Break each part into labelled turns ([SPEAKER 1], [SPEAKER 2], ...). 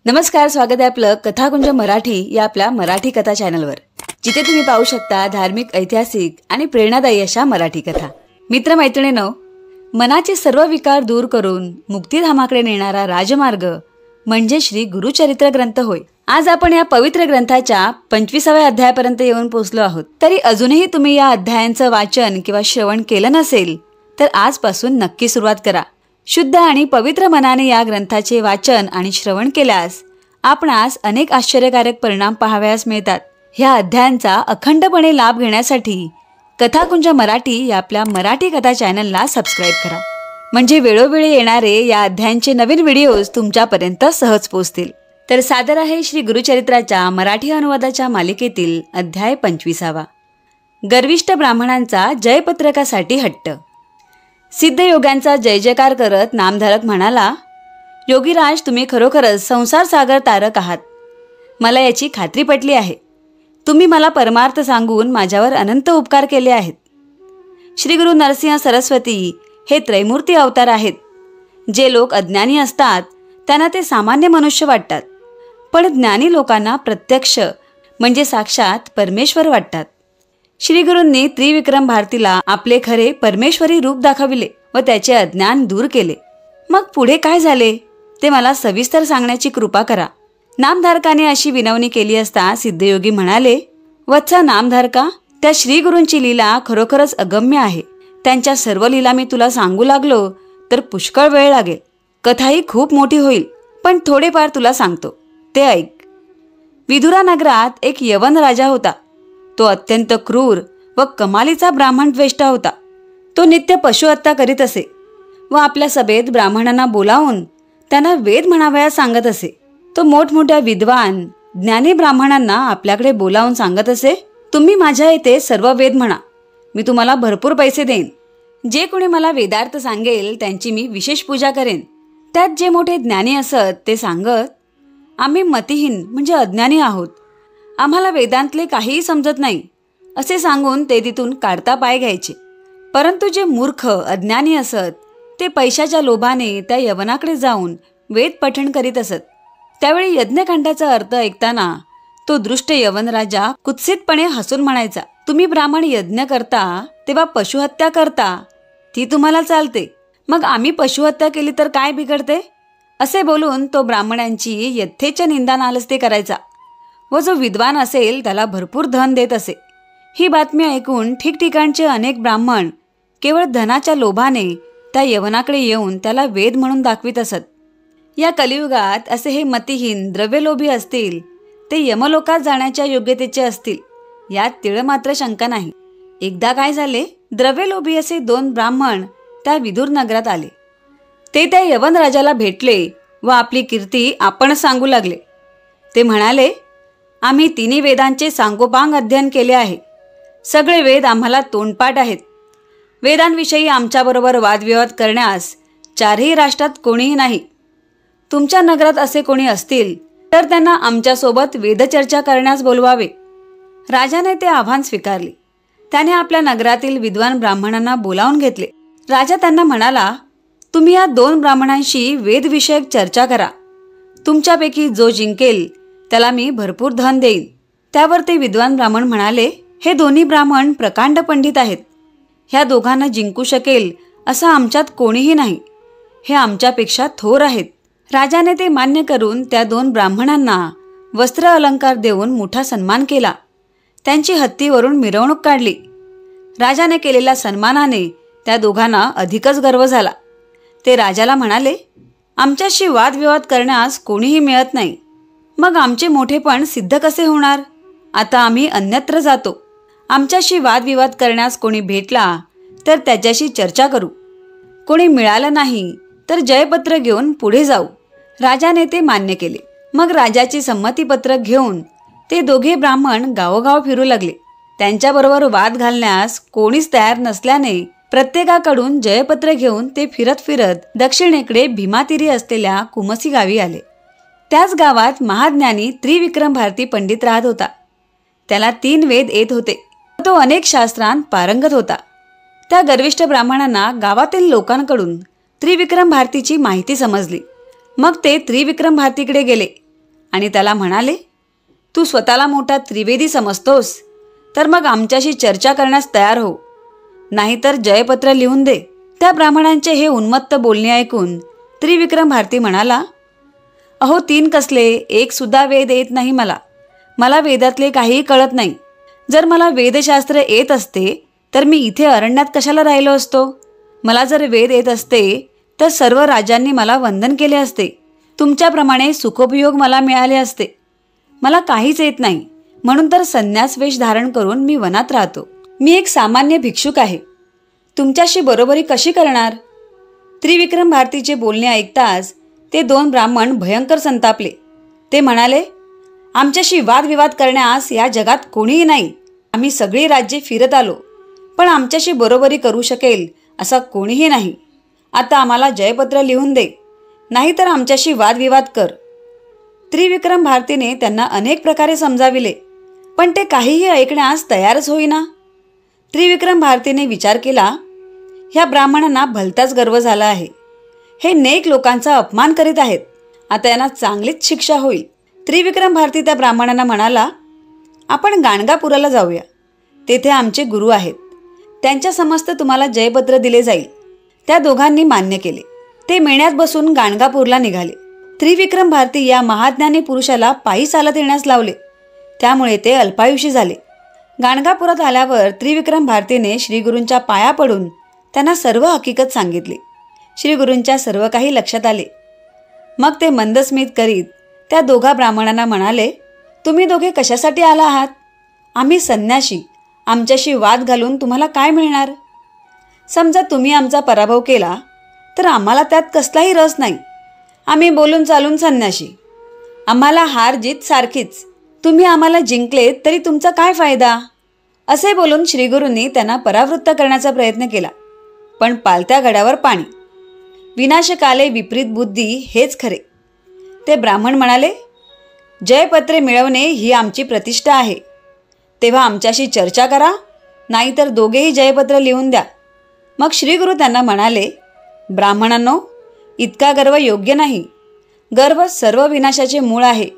[SPEAKER 1] नमस्कार, स्वागत आहे आपलं कथाकुंज मराठी या आपल्या मराठी कथा चॅनलवर, जिथे तुम्ही पाहू शकता धार्मिक, ऐतिहासिक आणि प्रेरणादायी अशा मराठी कथा. मित्रमैत्रिणींनो, मनाचे सर्व विकार दूर करून मुक्तिधामाकडे नेणारा राजमार्ग म्हणजे श्री गुरुचरित्र ग्रंथ होय. आज आपण या पवित्र ग्रंथाच्या 25व्या अध्यायापर्यंत येऊन पोहोचलो आहोत. तरी अजूनही तुम्ही या अध्यायांचं वाचन किंवा श्रवण केलं नसेल तर आजपासून नक्की सुरुवात करा. शुद्ध आणि पवित्र मनाने या ग्रंथाचे वाचन आणि श्रवण केल्यास आपणास अनेक आश्चर्यकारक परिणाम पाहावयास मिळतात. ह्या अध्यायांचा अखंडपणे लाभ घेण्यासाठी कथाकुंज मराठी या आपल्या मराठी कथा चॅनलला सबस्क्राईब करा, म्हणजे वेळोवेळी येणारे या अध्यायांचे नवीन व्हिडिओज तुमच्यापर्यंत सहज पोहोचतील. तर सादर आहे श्री गुरुचरित्राच्या मराठी अनुवादाच्या मालिकेतील अध्याय 25. गर्विष्ठ ब्राह्मणांचा जयपत्रकासाठी हट्ट. सिद्धयोग्यांचा जय जयकार करत नामधारक म्हणाला, योगीराज, तुम्ही खरोखरच संसार सागर तारक आहात. मला याची खात्री पटली आहे. तुम्ही मला परमार्थ सांगून माझ्यावर अनंत उपकार केले आहेत. श्री गुरु नरसिंह सरस्वती हे त्रैमूर्ती अवतार आहेत. जे लोक अज्ञानी असतात त्यांना ते सामान्य मनुष्य वाटतात, पण ज्ञानी लोकांना प्रत्यक्ष म्हणजे साक्षात परमेश्वर वाटतात. श्री गुरूंनी त्रिविक्रम भारतीला आपले खरे परमेश्वरी रूप दाखविले व त्याचे अज्ञान दूर केले. मग पुढे काय झाले ते मला सविस्तर सांगण्याची कृपा करा. नामधारकाने अशी विनवणी केली असता सिद्धयोगी म्हणाले, वत्सा नामधारका, त्या श्री गुरूंची लीला खरोखरच अगम्य आहे. त्यांच्या सर्व लीला मी तुला सांगू लागलो तर पुष्कळ वेळ लागेल. कथाही खूप मोठी होईल, पण थोडेफार तुला सांगतो, ते ऐक. विदुरा नगरात एक यवन राजा होता. तो अत्यंत क्रूर व कमालीचा ब्राह्मण द्वेष्टा होता. तो नित्य पशुहत्या करीत असे व आपल्या सभेत ब्राह्मणांना बोलावून त्यांना वेद म्हणावयास सांगत असे. तो मोठमोठ्या विद्वान ज्ञानी ब्राह्मणांना आपल्याकडे बोलावून सांगत असे, तुम्ही माझ्या येथे सर्व वेद म्हणा, मी तुम्हाला भरपूर पैसे देईन. जे कोणी मला वेदार्थ सांगेल त्यांची मी विशेष पूजा करेन. त्यात जे मोठे ज्ञानी असत ते सांगत, आम्ही मतिहीन म्हणजे अज्ञानी आहोत, आम्हाला वेदांतले काहीही समजत नाही असे सांगून ते तिथून काढता पाय घ्यायचे. परंतु जे मूर्ख अज्ञानी असत ते पैशाच्या लोभाने त्या यवनाकडे जाऊन वेद पठण करीत असत. त्यावेळी यज्ञकांडाचा अर्थ ऐकताना तो दृष्ट यवन राजा कुत्सितपणे हसून म्हणायचा, तुम्ही ब्राह्मण यज्ञ करता तेव्हा पशुहत्या करता, ती तुम्हाला चालते, मग आम्ही पशुहत्या केली तर काय बिघडते? असे बोलून तो ब्राह्मणांची यथेच्छ निंदा नालस्ती करायचा व जो विद्वान असेल त्याला भरपूर धन देत असे. ही बातमी ऐकून ठिकठिकाणचे अनेक ब्राह्मण केवळ धनाच्या लोभाने त्या यवनाकडे येऊन त्याला वेद म्हणून दाखवित असत. या कलियुगात असे हे मतिहीन द्रव्यलोभी असतील ते यमलोकात जाण्याच्या योग्यतेचे असतील, यात तिळ मात्र शंका नाही. एकदा काय झाले, द्रव्यलोभी असे 2 ब्राह्मण त्या विदुर नगरात आले. ते त्या यवन राजाला भेटले व आपली कीर्ती आपण सांगू लागले. ते म्हणाले, आम्ही 3 वेदांचे सांगोपांग अध्ययन केले आहे. सगळे वेद आम्हाला तोंडपाठ आहेत. वेदांविषयी आमच्याबरोबर वादविवाद करण्यास 4ही राष्ट्रात कोणीही नाही. तुमच्या नगरात असे कोणी असतील तर त्यांना आमच्यासोबत वेदचर्चा करण्यास बोलवावे. राजाने ते आव्हान स्वीकारले. त्याने आपल्या नगरातील विद्वान ब्राह्मणांना बोलावून घेतले. राजा त्यांना म्हणाला, तुम्ही या 2 ब्राह्मणांशी वेदविषयक चर्चा करा. तुमच्यापैकी जो जिंकेल त्याला मी भरपूर धन देईन. त्यावर ते विद्वान ब्राह्मण म्हणाले, हे दोन्ही ब्राह्मण प्रकांड पंडित आहेत. ह्या दोघांना जिंकू शकेल असं आमच्यात कोणीही नाही. हे आमच्यापेक्षा थोर आहेत. राजाने ते मान्य करून त्या 2 ब्राह्मणांना वस्त्र अलंकार देऊन मोठा सन्मान केला. त्यांची हत्तीवरून मिरवणूक काढली. राजाने केलेल्या सन्मानाने त्या दोघांना अधिकच गर्व झाला. ते राजाला म्हणाले, आमच्याशी वादविवाद करण्यास कोणीही मिळत नाही, मग आमचे मोठेपण सिद्ध कसे होणार? आता आम्ही अन्यत्र जातो. आमच्याशी वादविवाद करण्यास कोणी भेटला तर त्याच्याशी चर्चा करू. कोणी मिळालं नाही तर जयपत्र घेऊन पुढे जाऊ. राजाने ते मान्य केले. मग राजाची संमतीपत्र घेऊन ते दोघे ब्राह्मण गावोगाव फिरू लागले. त्यांच्याबरोबर वाद घालण्यास कोणीच तयार नसल्याने प्रत्येकाकडून जयपत्र घेऊन ते फिरत फिरत दक्षिणेकडे भीमातीरी असलेल्या कुमसी गावी आले. त्याच गावात महाज्ञानी त्रिविक्रम भारती पंडित राहत होता. त्याला 3 वेद येत होते. तो अनेक शास्त्रांत पारंगत होता. त्या गर्विष्ठ ब्राह्मणांना गावातील लोकांकडून त्रिविक्रम भारतीची माहिती समजली. मग ते त्रिविक्रम भारतीकडे गेले आणि त्याला म्हणाले, तू स्वतःला मोठा त्रिवेदी समजतोस तर मग आमच्याशी चर्चा करण्यास तयार हो, नाहीतर जयपत्र लिहून दे. त्या ब्राह्मणांचे हे उन्मत्त बोलणे ऐकून त्रिविक्रम भारती म्हणाला, अहो 3 कसले, 1 सुद्धा वेद येत नाही मला वेदातले काहीही कळत नाही. जर मला वेदशास्त्र येत असते तर मी इथे अरण्यात कशाला राहिलो असतो. मला जर वेद येत असते तर सर्व राजांनी मला वंदन केले असते. तुमच्याप्रमाणे सुखोपयोग मला मिळाले असते. मला काहीच येत नाही, म्हणून तर संन्यास वेश धारण करून मी वनात राहतो. मी एक सामान्य भिक्षुक आहे. तुमच्याशी बरोबरी कशी करणार. त्रिविक्रम भारतीचे बोलणे ऐकताच ते 2 ब्राह्मण भयंकर संतापले. ते म्हणाले, आमच्याशी वादविवाद करण्यास या जगात कोणीही नाही. आम्ही सगळी राज्ये फिरत आलो, पण आमच्याशी बरोबरी करू शकेल असा कोणीही नाही. आता आम्हाला जयपत्र लिहून दे, नाहीतर आमच्याशी वादविवाद कर. त्रिविक्रम भारतीने त्यांना अनेक प्रकारे समजाविले, पण ते काहीही ऐकण्यास तयारच होईना. त्रिविक्रम भारतीने विचार केला, ह्या ब्राह्मणांना भलताच गर्व झाला आहे. हे नेक लोकांचा अपमान करीत आहेत. आता यांना चांगलीच शिक्षा होईल. त्रिविक्रम भारती त्या ब्राह्मणांना म्हणाला, आपण गाणगापुराला जाऊया. तेथे आमचे गुरु आहेत. त्यांच्या समस्त तुम्हाला जयपत्र दिले जाईल. त्या दोघांनी मान्य केले. ते मेण्यात बसून गाणगापूरला निघाले. त्रिविक्रम भारती या महाज्ञानी पुरुषाला पायी चालत येण्यास लावले. त्यामुळे ते अल्पायुषी झाले. गाणगापुरात आल्यावर त्रिविक्रम भारतीने श्रीगुरूंच्या पाया पडून त्यांना सर्व हकीकत सांगितली. श्रीगुरूंच्या सर्व काही लक्षात आले. मग ते मंदस्मित करीत त्या दोघा ब्राह्मणांना म्हणाले, तुम्ही दोघे कशासाठी आला आहात. आम्ही संन्याशी. आमच्याशी वाद घालून तुम्हाला काय मिळणार. समजा तुम्ही आमचा पराभव केला तर आम्हाला त्यात कसलाही रस नाही. आम्ही बोलून चालून संन्याशी. आम्हाला हार जीत सारखीच. तुम्ही आम्हाला जिंकले तरी तुमचा काय फायदा. असे बोलून श्रीगुरूंनी त्यांना परावृत्त करण्याचा प्रयत्न केला, पण पालत्या गड्यावर पाणी. विनाशकाले विपरीत बुद्धी हेच खरे. ते ब्राह्मण म्हणाले, जयपत्रे मिळवणे ही आमची प्रतिष्ठा आहे. तेव्हा आमच्याशी चर्चा करा, नाहीतर दोघेही जयपत्र लिहून द्या. मग श्रीगुरू त्यांना म्हणाले, ब्राह्मणांनो, इतका गर्व योग्य नाही. गर्व सर्व विनाशाचे मूळ आहे.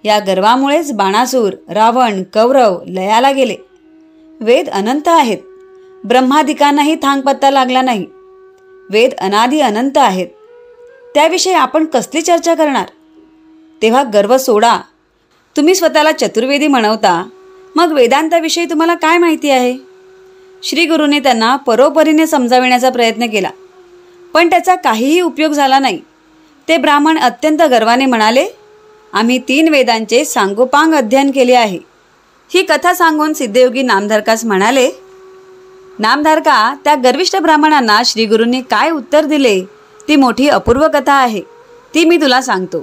[SPEAKER 1] या गर्वामुळेच बाणासूर, रावण, कौरव लयाला गेले. वेद अनंत आहेत. ब्रह्मादिकांनाही थांगपत्ता लागला नाही. वेद अनादि अनंत आहेत. त्याविषयी आपण कसली चर्चा करणार. तेव्हा गर्व सोडा. तुम्ही स्वतःला चतुर्वेदी म्हणवता, मग वेदांताविषयी तुम्हाला काय माहिती आहे. श्रीगुरूंनी त्यांना परोपरीने समजाविण्याचा प्रयत्न केला, पण त्याचा काहीही उपयोग झाला नाही. ते ब्राह्मण अत्यंत गर्वाने म्हणाले, आम्ही 3 वेदांचे सांगोपांग अध्ययन केले आहे. ही कथा सांगून सिद्धयोगी नामधारकास म्हणाले, नामधारका, त्या गर्विष्ठ ब्राह्मणांना श्रीगुरूंनी काय उत्तर दिले ती मोठी अपूर्व कथा आहे. ती मी तुला सांगतो.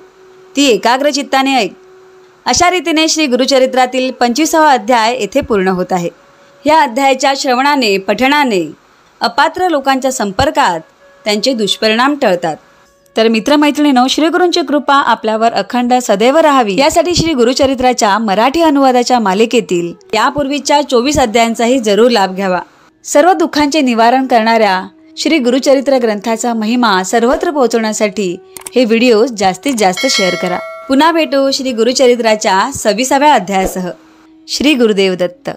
[SPEAKER 1] ती एकाग्र चित्ताने ऐक. अशा रीतीने श्री गुरुचरित्रातील 25वा अध्याय येथे पूर्ण होत आहे. या अध्यायाच्या श्रवणाने, पठणाने अपात्र लोकांच्या संपर्कात त्यांचे दुष्परिणाम टळतात. तर मित्रमैत्रिणींनो, श्रीगुरूंची कृपा आपल्यावर अखंड सदैव राहावी यासाठी श्री गुरुचरित्राच्या मराठी अनुवादाच्या मालिकेतील यापूर्वीच्या 24 अध्यायांचाही जरूर लाभ घ्यावा. सर्व दुःखांचे निवारण करणाऱ्या श्री गुरुचरित्र ग्रंथाचा महिमा सर्वत्र पोहोचवण्यासाठी हे व्हिडिओ जास्तीत जास्त शेअर करा. पुन्हा भेटू श्री गुरुचरित्राच्या 26व्या अध्यायासह. श्री गुरुदेव दत्त.